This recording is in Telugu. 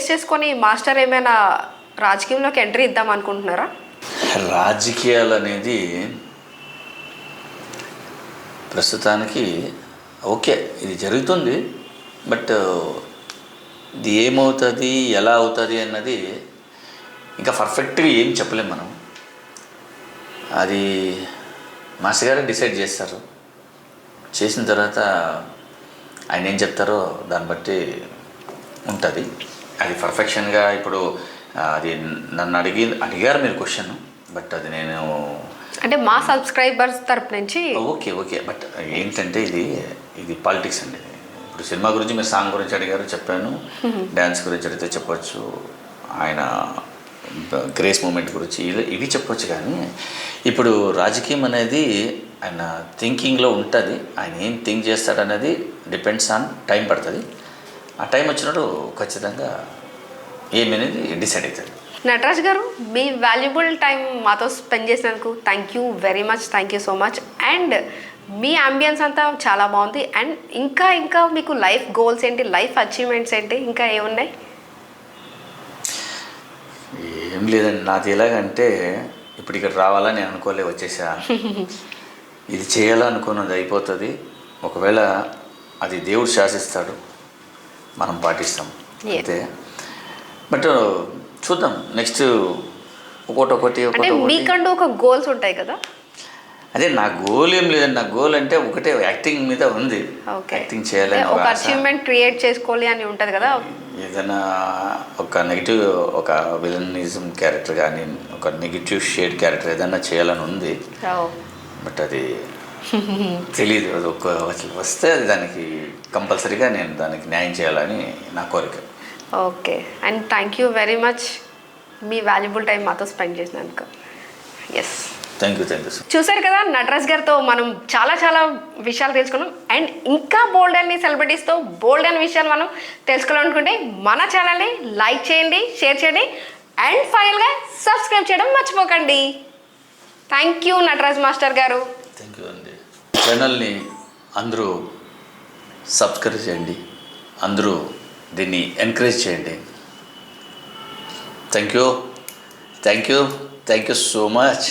బేస్ చేసుకొని మాస్టర్ ఏమైనా రాజకీయంలోకి ఎంట్రీ ఇద్దాం అనుకుంటున్నారా? రాజకీయాలు అనేది ప్రస్తుతానికి ఓకే, ఇది జరుగుతుంది. బట్ ఇది ఏమవుతుంది, ఎలా అవుతుంది అన్నది ఇంకా పర్ఫెక్ట్గా ఏం చెప్పలేం మనం. అది మాస్టర్ గారే డిసైడ్ చేస్తారు. చేసిన తర్వాత ఆయన ఏం చెప్తారో దాన్ని బట్టి ఉంటుంది. అది పర్ఫెక్షన్గా ఇప్పుడు అది నన్ను అడిగారు మీరు క్వశ్చన్, బట్ అది నేను అంటే మా సబ్స్క్రైబర్స్ తరపు నుంచి ఓకే బట్ ఏంటంటే ఇది పాలిటిక్స్ అండి. ఇప్పుడు సినిమా గురించి మీరు సాంగ్ గురించి అడిగారు, చెప్పాను. డ్యాన్స్ గురించి అడిగితే చెప్పొచ్చు, ఆయన గ్రేస్ మూమెంట్ గురించి ఇవి చెప్పొచ్చు. కానీ ఇప్పుడు రాజకీయం అనేది ఆయన థింకింగ్లో ఉంటుంది. ఆయన ఏం థింక్ చేస్తాడనేది డిపెండ్స్ ఆన్ టైం పడుతుంది. ఆ టైం వచ్చినప్పుడు ఖచ్చితంగా ఏమనేది డిసైడ్ అవుతుంది. నటరాజ్ గారు, మీ వాల్యుబుల్ టైం మాతో స్పెండ్ చేసినందుకు thank you very much, thank you so much. And me ambience అంతా చాలా బాగుంది. అండ్ ఇంకా మీకు లైఫ్ గోల్స్ ఏంటి, లైఫ్ అచీవ్మెంట్స్ ఏంటి, ఇంకా ఏమున్నాయి? ఏం లేదండి, నాది ఎలాగంటే ఇప్పుడు ఇక్కడ రావాలని అనుకోలే, వచ్చేసా. ఇది చేయాలనుకున్నది అయిపోతుంది. ఒకవేళ అది దేవుడు శాసిస్తాడు, మనం పాటిస్తాం అంతే. బట్ చూద్దాం నెక్స్ట్ ఒకటి మీకంటూ ఒక గోల్స్ ఉంటాయి కదా? అదే నా గోల్ ఏం లేదండి. నా గోల్ అంటే ఒకటే, యాక్టింగ్ మీద ఉంది. యాక్టింగ్ చేయాలని ఒక అచీవ్మెంట్ క్రియేట్ చేసుకోవాలి అని ఉంటుంది కదా. ఏదైనా ఒక నెగిటివ్, ఒక విలనిజం క్యారెక్టర్ కానీ, ఒక నెగిటివ్ షేడ్ క్యారెక్టర్ ఏదైనా చేయాలని ఉంది. బట్ అది తెలీదు. అది వస్తే అది దానికి కంపల్సరీగా నేను దానికి న్యాయం చేయాలని నా కోరిక. Okay, and thank you very much me valuable time మాతో స్పెండ్ చేసినందుకు. ఎస్, థ్యాంక్ యూ చూసారు కదా, నటరాజ్ గారితో మనం చాలా విషయాలు తెలుసుకున్నాం. అండ్ ఇంకా బోల్డ్ అని సెలబ్రిటీస్తో బోల్డ్ అని విషయాలు మనం తెలుసుకోవాలనుకుంటే మన ఛానల్ని లైక్ చేయండి, షేర్ చేయండి, అండ్ ఫైనల్గా సబ్స్క్రైబ్ చేయడం మర్చిపోకండి. థ్యాంక్ యూ నటరాజ్ మాస్టర్ గారు. థ్యాంక్ యూ అండి. ఛానల్ని అందరూ సబ్స్క్రైబ్ చేయండి, అందరూ దీన్ని ఎంకరేజ్ చేయండి. Thank you so much.